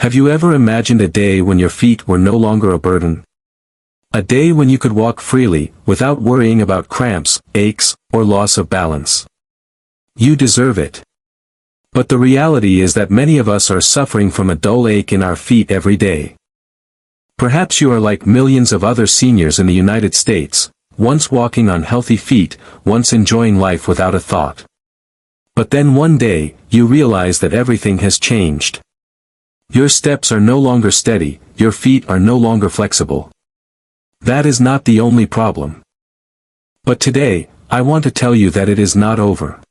Have you ever imagined a day when your feet were no longer a burden? A day when you could walk freely, without worrying about cramps, aches, or loss of balance. You deserve it. But the reality is that many of us are suffering from a dull ache in our feet every day. Perhaps you are like millions of other seniors in the United States, once walking on healthy feet, once enjoying life without a thought. But then one day, you realize that everything has changed. Your steps are no longer steady, your feet are no longer flexible. That is not the only problem. But today, I want to tell you that it is not over.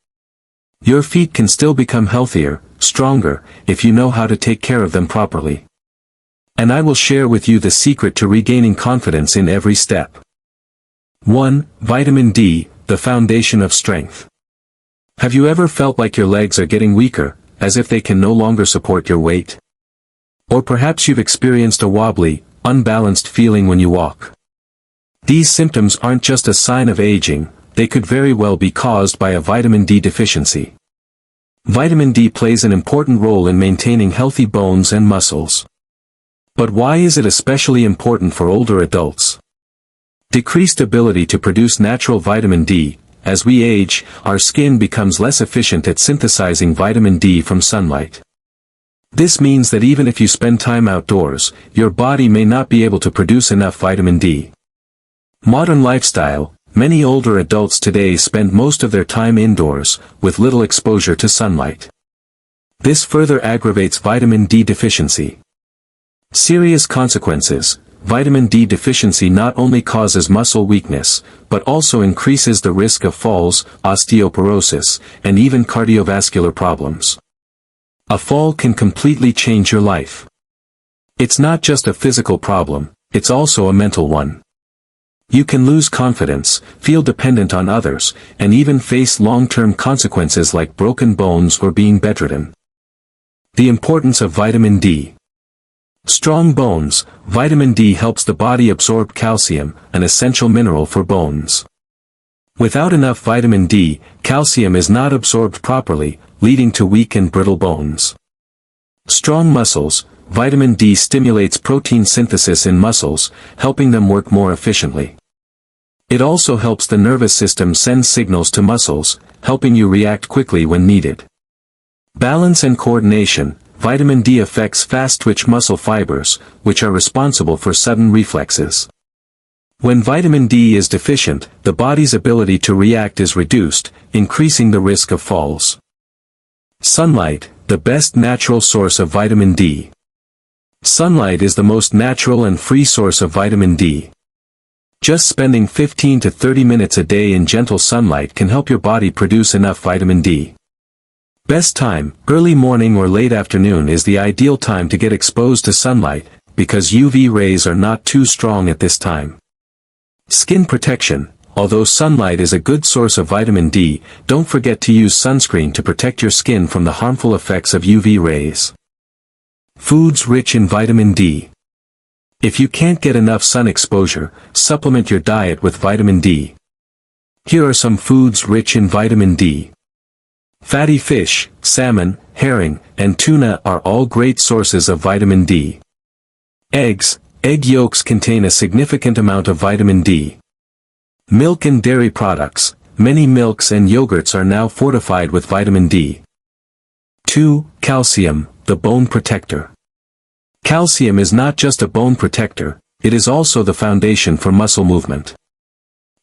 Your feet can still become healthier, stronger, if you know how to take care of them properly. And I will share with you the secret to regaining confidence in every step. 1. Vitamin D, the foundation of strength. Have you ever felt like your legs are getting weaker, as if they can no longer support your weight? Or perhaps you've experienced a wobbly, unbalanced feeling when you walk. These symptoms aren't just a sign of aging, they could very well be caused by a vitamin D deficiency. Vitamin D plays an important role in maintaining healthy bones and muscles. But why is it especially important for older adults? Decreased ability to produce natural vitamin D. As we age, our skin becomes less efficient at synthesizing vitamin D from sunlight. This means that even if you spend time outdoors, your body may not be able to produce enough vitamin D. Modern lifestyle. Many older adults today spend most of their time indoors, with little exposure to sunlight. This further aggravates vitamin D deficiency. Serious consequences. Vitamin D deficiency not only causes muscle weakness, but also increases the risk of falls, osteoporosis, and even cardiovascular problems. A fall can completely change your life. It's not just a physical problem, it's also a mental one. You can lose confidence, feel dependent on others, and even face long-term consequences like broken bones or being bedridden. The importance of vitamin D. Strong bones. Vitamin D helps the body absorb calcium, an essential mineral for bones. Without enough vitamin D, calcium is not absorbed properly, leading to weak and brittle bones. Strong muscles. Vitamin D stimulates protein synthesis in muscles, helping them work more efficiently. It also helps the nervous system send signals to muscles, helping you react quickly when needed. Balance and coordination. Vitamin D affects fast-twitch muscle fibers, which are responsible for sudden reflexes. When vitamin D is deficient, the body's ability to react is reduced, increasing the risk of falls. Sunlight, the best natural source of vitamin D. Sunlight is the most natural and free source of vitamin D. Just spending 15 to 30 minutes a day in gentle sunlight can help your body produce enough vitamin D. Best time, early morning or late afternoon is the ideal time to get exposed to sunlight, because UV rays are not too strong at this time. Skin protection. Although sunlight is a good source of vitamin D, don't forget to use sunscreen to protect your skin from the harmful effects of UV rays. Foods rich in vitamin D. If you can't get enough sun exposure, supplement your diet with vitamin D. Here are some foods rich in vitamin D. Fatty fish, salmon, herring, and tuna are all great sources of vitamin D. Eggs. Egg yolks contain a significant amount of vitamin D. Milk and dairy products. Many milks and yogurts are now fortified with vitamin D. 2. Calcium, the bone protector. Calcium is not just a bone protector, it is also the foundation for muscle movement.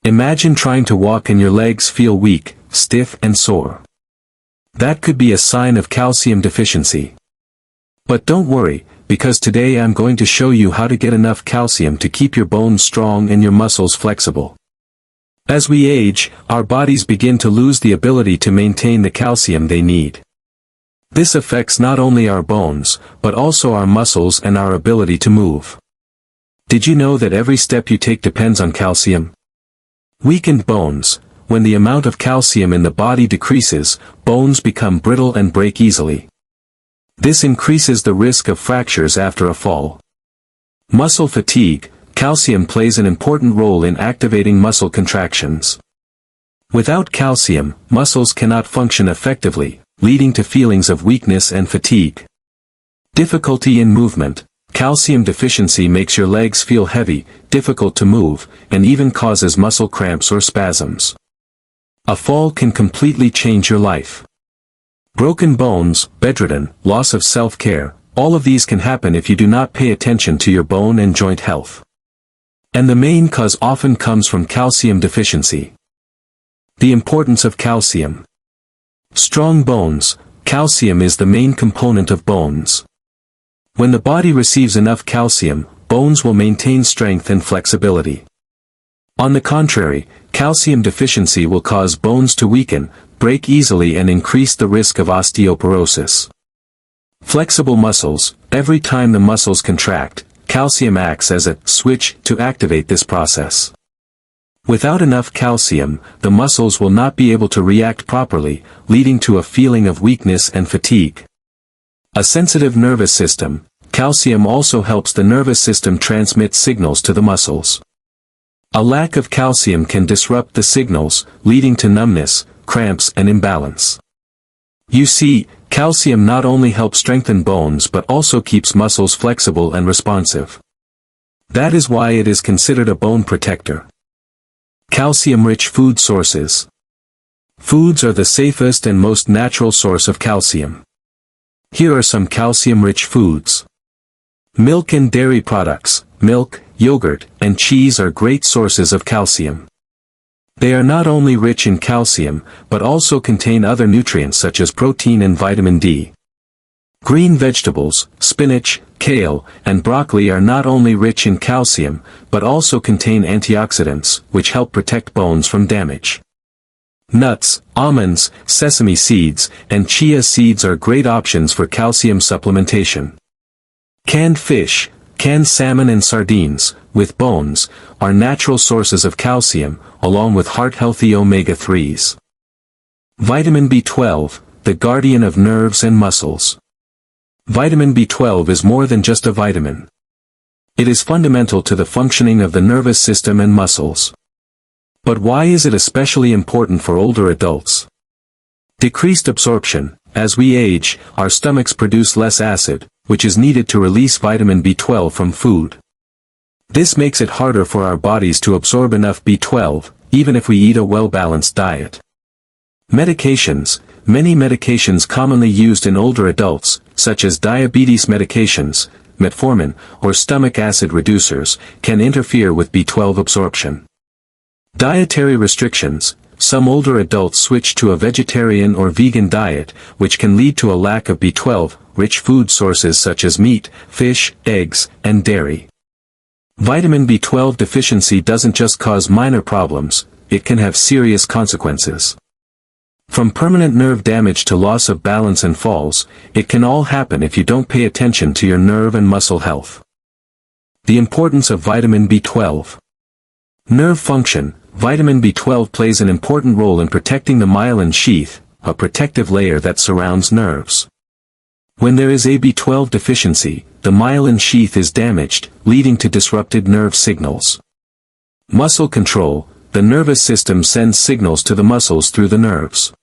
Imagine trying to walk and your legs feel weak, stiff and sore. That could be a sign of calcium deficiency. But don't worry, because today I'm going to show you how to get enough calcium to keep your bones strong and your muscles flexible. As we age, our bodies begin to lose the ability to maintain the calcium they need. This affects not only our bones, but also our muscles and our ability to move. Did you know that every step you take depends on calcium? Weakened bones. When the amount of calcium in the body decreases, bones become brittle and break easily. This increases the risk of fractures after a fall. Muscle fatigue. Calcium plays an important role in activating muscle contractions. Without calcium, muscles cannot function effectively, leading to feelings of weakness and fatigue. Difficulty in movement. Calcium deficiency makes your legs feel heavy, difficult to move, and even causes muscle cramps or spasms. A fall can completely change your life. Broken bones, bedridden, loss of self-care, all of these can happen if you do not pay attention to your bone and joint health. And the main cause often comes from calcium deficiency. The importance of calcium. Strong bones. Calcium is the main component of bones. When the body receives enough calcium, bones will maintain strength and flexibility. On the contrary, calcium deficiency will cause bones to weaken, break easily and increase the risk of osteoporosis. Flexible muscles. Every time the muscles contract, calcium acts as a switch to activate this process. Without enough calcium, the muscles will not be able to react properly, leading to a feeling of weakness and fatigue. A sensitive nervous system. Calcium also helps the nervous system transmit signals to the muscles. A lack of calcium can disrupt the signals, leading to numbness, cramps and imbalance. You see, calcium not only helps strengthen bones but also keeps muscles flexible and responsive. That is why it is considered a bone protector. Calcium-rich food sources. Foods are the safest and most natural source of calcium. Here are some calcium-rich foods. Milk and dairy products. Milk, yogurt, and cheese are great sources of calcium. They are not only rich in calcium, but also contain other nutrients such as protein and vitamin D. Green vegetables, spinach, kale, and broccoli are not only rich in calcium, but also contain antioxidants, which help protect bones from damage. Nuts, almonds, sesame seeds, and chia seeds are great options for calcium supplementation. Canned fish, canned salmon and sardines, with bones, are natural sources of calcium, along with heart-healthy omega-3s. Vitamin B12, the guardian of nerves and muscles. Vitamin B12 is more than just a vitamin. It is fundamental to the functioning of the nervous system and muscles. But why is it especially important for older adults? Decreased absorption. As we age, our stomachs produce less acid, which is needed to release vitamin B12 from food. This makes it harder for our bodies to absorb enough B12, even if we eat a well-balanced diet. Medications. Many medications commonly used in older adults, such as diabetes medications, metformin, or stomach acid reducers, can interfere with B12 absorption. Dietary restrictions. Some older adults switch to a vegetarian or vegan diet, which can lead to a lack of B12-rich food sources such as meat, fish, eggs, and dairy. Vitamin B12 deficiency doesn't just cause minor problems, it can have serious consequences. From permanent nerve damage to loss of balance and falls, it can all happen if you don't pay attention to your nerve and muscle health. The importance of vitamin B12. Nerve function. Vitamin B12 plays an important role in protecting the myelin sheath, a protective layer that surrounds nerves. When there is a B12 deficiency, the myelin sheath is damaged, leading to disrupted nerve signals. Muscle control. The nervous system sends signals to the muscles through the nerves.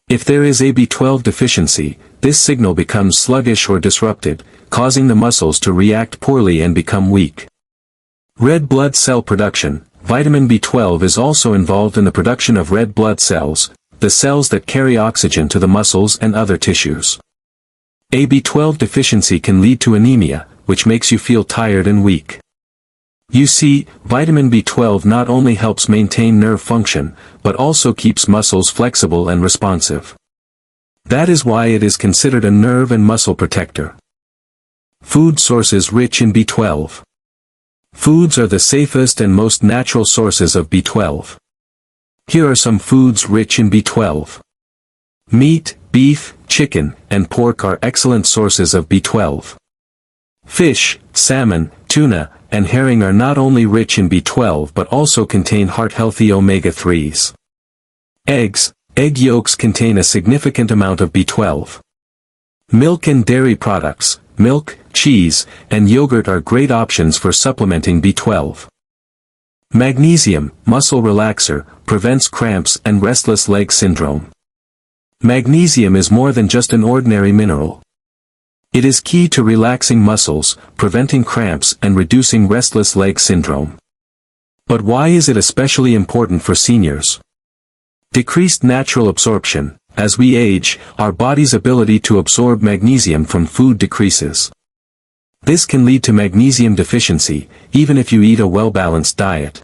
If there is a B12 deficiency, this signal becomes sluggish or disrupted, causing the muscles to react poorly and become weak. Red blood cell production. Vitamin B12 is also involved in the production of red blood cells, the cells that carry oxygen to the muscles and other tissues. A B12 deficiency can lead to anemia, which makes you feel tired and weak. You see, vitamin B12 not only helps maintain nerve function, but also keeps muscles flexible and responsive. That is why it is considered a nerve and muscle protector. Food sources rich in B12. Foods are the safest and most natural sources of B12. Here are some foods rich in B12. Meat, beef, chicken, and pork are excellent sources of B12. Fish, salmon, tuna, and herring are not only rich in B12 but also contain heart-healthy omega-3s. Eggs, egg yolks contain a significant amount of B12. Milk and dairy products, milk, cheese, and yogurt are great options for supplementing B12. Magnesium, muscle relaxer, prevents cramps and restless leg syndrome. Magnesium is more than just an ordinary mineral. It is key to relaxing muscles, preventing cramps and reducing restless leg syndrome. But why is it especially important for seniors? Decreased natural absorption. As we age, our body's ability to absorb magnesium from food decreases. This can lead to magnesium deficiency, even if you eat a well-balanced diet.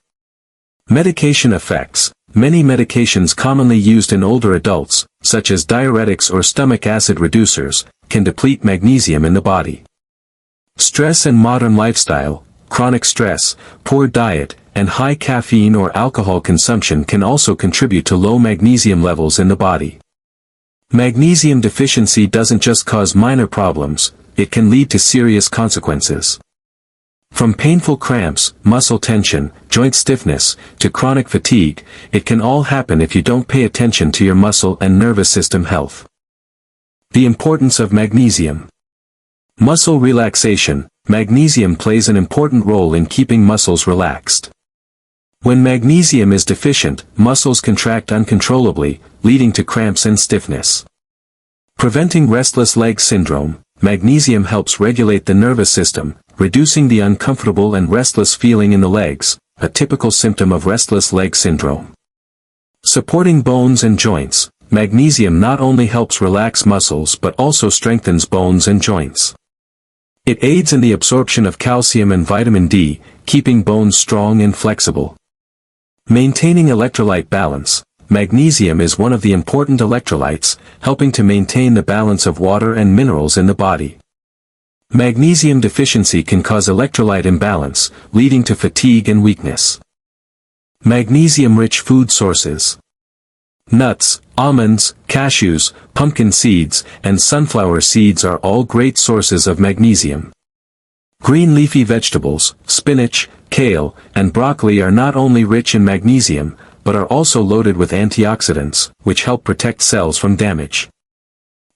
Medication effects. Many medications commonly used in older adults, such as diuretics or stomach acid reducers, can deplete magnesium in the body. Stress and modern lifestyle. Chronic stress, poor diet, and high caffeine or alcohol consumption can also contribute to low magnesium levels in the body. Magnesium deficiency doesn't just cause minor problems, it can lead to serious consequences. From painful cramps, muscle tension, joint stiffness, to chronic fatigue, it can all happen if you don't pay attention to your muscle and nervous system health. The importance of magnesium. Muscle relaxation. Magnesium plays an important role in keeping muscles relaxed. When magnesium is deficient, muscles contract uncontrollably, leading to cramps and stiffness. Preventing restless leg syndrome. Magnesium helps regulate the nervous system, reducing the uncomfortable and restless feeling in the legs, a typical symptom of restless leg syndrome. Supporting bones and joints. Magnesium not only helps relax muscles but also strengthens bones and joints. It aids in the absorption of calcium and vitamin D, keeping bones strong and flexible. Maintaining electrolyte balance. Magnesium is one of the important electrolytes, helping to maintain the balance of water and minerals in the body. Magnesium deficiency can cause electrolyte imbalance, leading to fatigue and weakness. Magnesium-rich food sources. Nuts, almonds, cashews, pumpkin seeds, and sunflower seeds are all great sources of magnesium. Green leafy vegetables, spinach, kale, and broccoli are not only rich in magnesium, but are also loaded with antioxidants, which help protect cells from damage.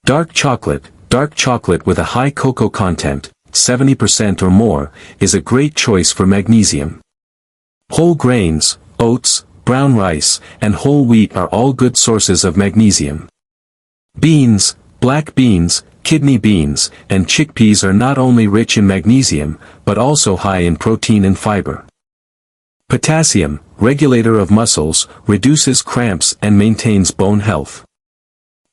Dark chocolate with a high cocoa content, 70% or more, is a great choice for magnesium. Whole grains, oats, brown rice, and whole wheat are all good sources of magnesium. Beans, black beans, kidney beans, and chickpeas are not only rich in magnesium, but also high in protein and fiber. Potassium, regulator of muscles, reduces cramps and maintains bone health.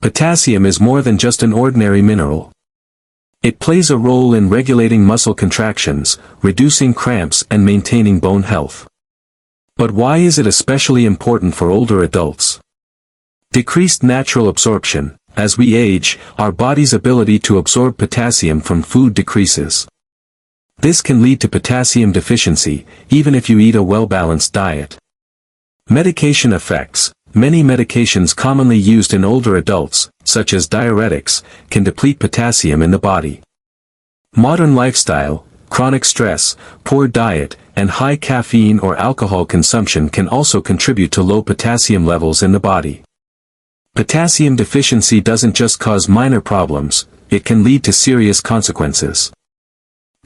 Potassium is more than just an ordinary mineral. It plays a role in regulating muscle contractions, reducing cramps and maintaining bone health. But why is it especially important for older adults? Decreased natural absorption. As we age, our body's ability to absorb potassium from food decreases. This can lead to potassium deficiency, even if you eat a well-balanced diet. Medication effects. Many medications commonly used in older adults, such as diuretics, can deplete potassium in the body. Modern lifestyle, chronic stress, poor diet, and high caffeine or alcohol consumption can also contribute to low potassium levels in the body. Potassium deficiency doesn't just cause minor problems, it can lead to serious consequences.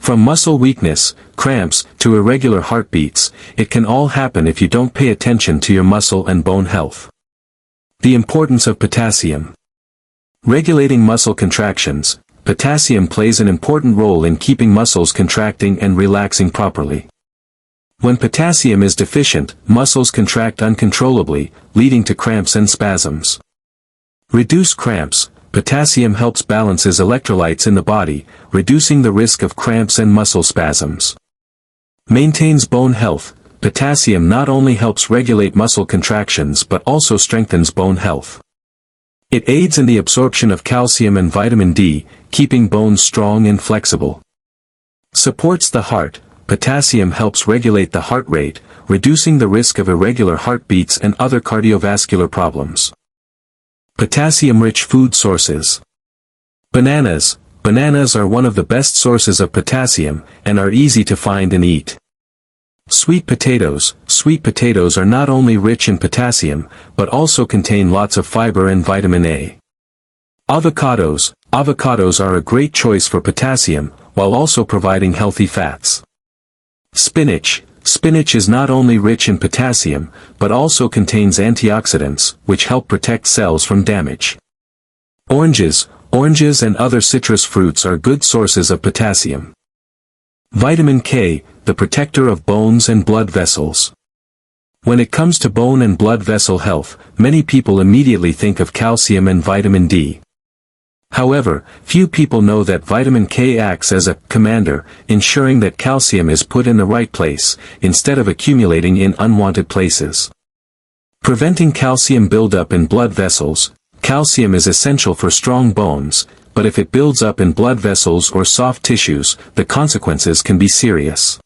From muscle weakness, cramps, to irregular heartbeats, it can all happen if you don't pay attention to your muscle and bone health. The importance of potassium. Regulating muscle contractions. Potassium plays an important role in keeping muscles contracting and relaxing properly. When potassium is deficient, muscles contract uncontrollably, leading to cramps and spasms. Reduce cramps. Potassium helps balances electrolytes in the body, reducing the risk of cramps and muscle spasms. Maintains bone health. Potassium not only helps regulate muscle contractions but also strengthens bone health. It aids in the absorption of calcium and vitamin D, keeping bones strong and flexible. Supports the heart. Potassium helps regulate the heart rate, reducing the risk of irregular heartbeats and other cardiovascular problems. Potassium-rich food sources. Bananas. Bananas are one of the best sources of potassium, and are easy to find and eat. Sweet potatoes. Sweet potatoes are not only rich in potassium, but also contain lots of fiber and vitamin A. Avocados. Avocados are a great choice for potassium, while also providing healthy fats. Spinach. Spinach is not only rich in potassium, but also contains antioxidants, which help protect cells from damage. Oranges. Oranges and other citrus fruits are good sources of potassium. Vitamin K, the protector of bones and blood vessels. When it comes to bone and blood vessel health, many people immediately think of calcium and vitamin D. However, few people know that vitamin K acts as a commander, ensuring that calcium is put in the right place, instead of accumulating in unwanted places. Preventing calcium buildup in blood vessels. Calcium is essential for strong bones, but if it builds up in blood vessels or soft tissues, the consequences can be serious.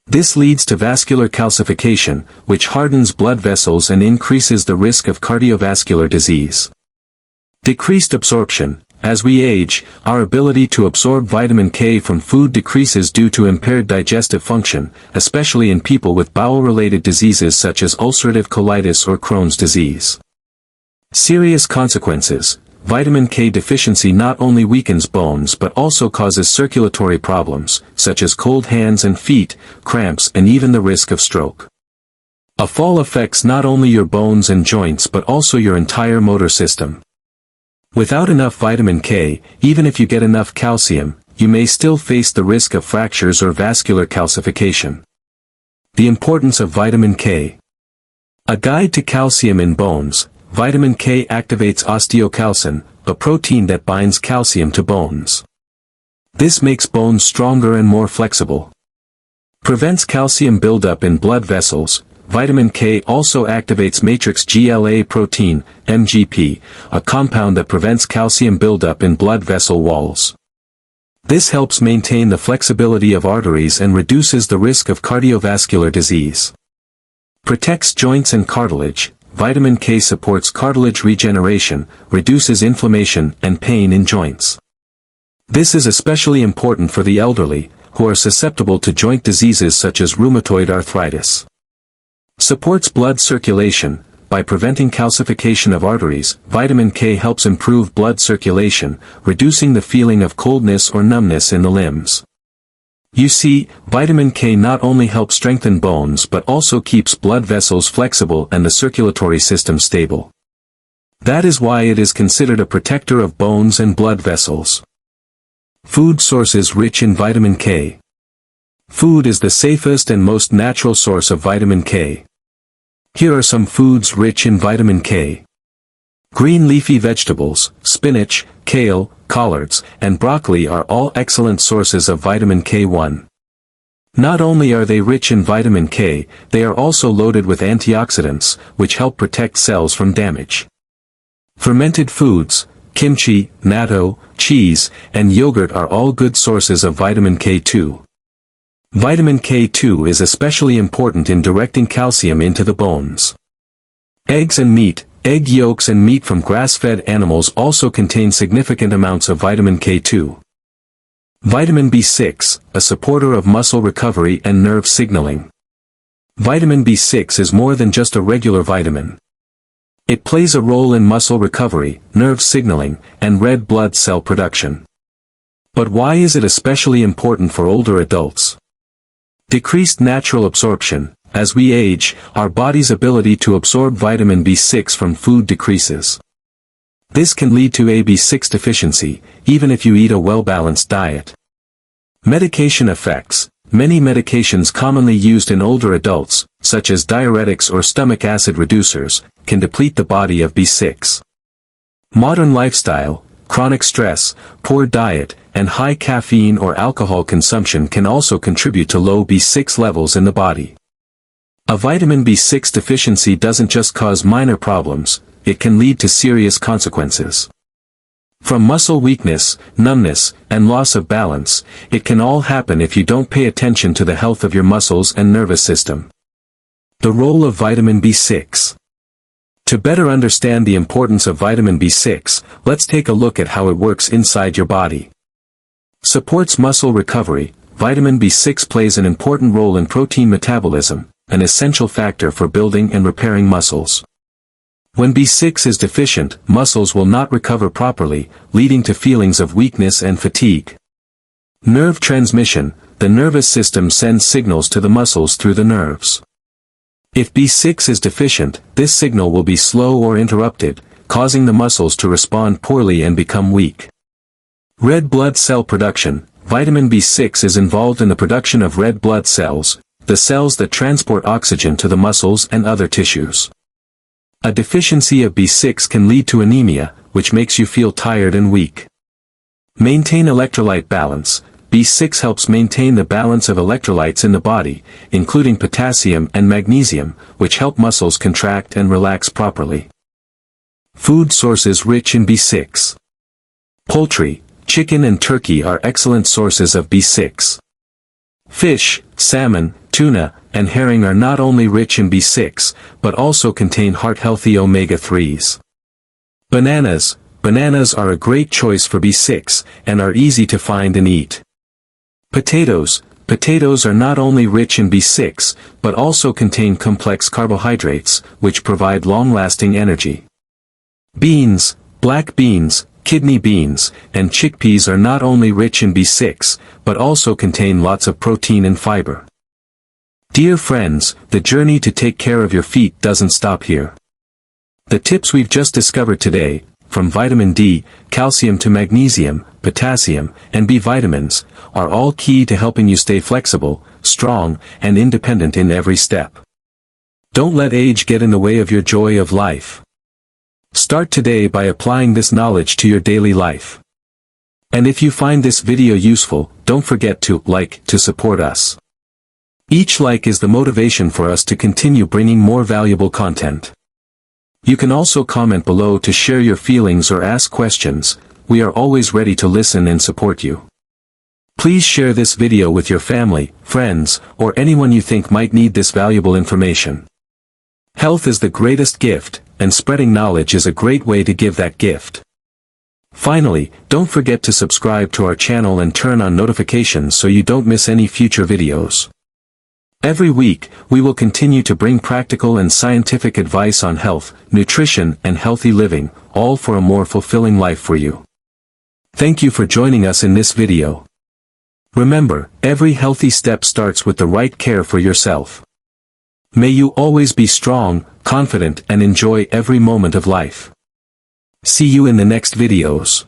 This leads to vascular calcification, which hardens blood vessels and increases the risk of cardiovascular disease. Decreased absorption. As we age, our ability to absorb vitamin K from food decreases due to impaired digestive function, especially in people with bowel-related diseases such as ulcerative colitis or Crohn's disease. Serious consequences. Vitamin K deficiency not only weakens bones but also causes circulatory problems, such as cold hands and feet, cramps, and even the risk of stroke. A fall affects not only your bones and joints but also your entire motor system. Without enough vitamin K, even if you get enough calcium, you may still face the risk of fractures or vascular calcification. The importance of vitamin K. A guide to calcium in bones. Vitamin K activates osteocalcin, a protein that binds calcium to bones. This makes bones stronger and more flexible. Prevents calcium buildup in blood vessels. Vitamin K also activates matrix GLA protein, MGP, a compound that prevents calcium buildup in blood vessel walls. This helps maintain the flexibility of arteries and reduces the risk of cardiovascular disease. Protects joints and cartilage. Vitamin K supports cartilage regeneration, reduces inflammation and pain in joints. This is especially important for the elderly, who are susceptible to joint diseases such as rheumatoid arthritis. Supports blood circulation. By preventing calcification of arteries, vitamin K helps improve blood circulation, reducing the feeling of coldness or numbness in the limbs. You see, vitamin K not only helps strengthen bones but also keeps blood vessels flexible and the circulatory system stable. That is why it is considered a protector of bones and blood vessels. Food sources rich in vitamin K. Food is the safest and most natural source of vitamin K. Here are some foods rich in vitamin K. Green leafy vegetables, spinach, kale, collards, and broccoli are all excellent sources of vitamin K1. Not only are they rich in vitamin K, they are also loaded with antioxidants, which help protect cells from damage. Fermented foods, kimchi, natto, cheese, and yogurt are all good sources of vitamin K2. Vitamin K2 is especially important in directing calcium into the bones. Eggs and meat. Egg yolks and meat from grass-fed animals also contain significant amounts of vitamin K2. Vitamin B6, a supporter of muscle recovery and nerve signaling. Vitamin B6 is more than just a regular vitamin. It plays a role in muscle recovery, nerve signaling, and red blood cell production. But why is it especially important for older adults? Decreased natural absorption. As we age, our body's ability to absorb vitamin B6 from food decreases. This can lead to a B6 deficiency, even if you eat a well-balanced diet. Medication effects. Many medications commonly used in older adults, such as diuretics or stomach acid reducers, can deplete the body of B6. Modern lifestyle, chronic stress, poor diet, and high caffeine or alcohol consumption can also contribute to low B6 levels in the body. A vitamin B6 deficiency doesn't just cause minor problems, it can lead to serious consequences. From muscle weakness, numbness, and loss of balance, it can all happen if you don't pay attention to the health of your muscles and nervous system. The role of vitamin B6. To better understand the importance of vitamin B6, let's take a look at how it works inside your body. Supports muscle recovery. Vitamin B6 plays an important role in protein metabolism, an essential factor for building and repairing muscles. When B6 is deficient, muscles will not recover properly, leading to feelings of weakness and fatigue. Nerve transmission. The nervous system sends signals to the muscles through the nerves. If B6 is deficient, this signal will be slow or interrupted, causing the muscles to respond poorly and become weak. Red blood cell production. Vitamin B6 is involved in the production of red blood cells, the cells that transport oxygen to the muscles and other tissues. A deficiency of B6 can lead to anemia, which makes you feel tired and weak. Maintain electrolyte balance. B6 helps maintain the balance of electrolytes in the body, including potassium and magnesium, which help muscles contract and relax properly. Food sources rich in B6. Poultry, chicken and turkey are excellent sources of B6. Fish, salmon, tuna, and herring are not only rich in B6, but also contain heart-healthy omega-3s. Bananas. Bananas are a great choice for B6, and are easy to find and eat. Potatoes. Potatoes are not only rich in B6, but also contain complex carbohydrates, which provide long-lasting energy. Beans, black beans, kidney beans, and chickpeas are not only rich in B6, but also contain lots of protein and fiber. Dear friends, the journey to take care of your feet doesn't stop here. The tips we've just discovered today, from vitamin D, calcium to magnesium, potassium, and B vitamins, are all key to helping you stay flexible, strong, and independent in every step. Don't let age get in the way of your joy of life. Start today by applying this knowledge to your daily life. And if you find this video useful, don't forget to like to support us. Each like is the motivation for us to continue bringing more valuable content. You can also comment below to share your feelings or ask questions. We are always ready to listen and support you. Please share this video with your family, friends, or anyone you think might need this valuable information. Health is the greatest gift, and spreading knowledge is a great way to give that gift. Finally, don't forget to subscribe to our channel and turn on notifications so you don't miss any future videos. Every week, we will continue to bring practical and scientific advice on health, nutrition, and healthy living, all for a more fulfilling life for you. Thank you for joining us in this video. Remember, every healthy step starts with the right care for yourself. May you always be strong, confident, and enjoy every moment of life. See you in the next videos.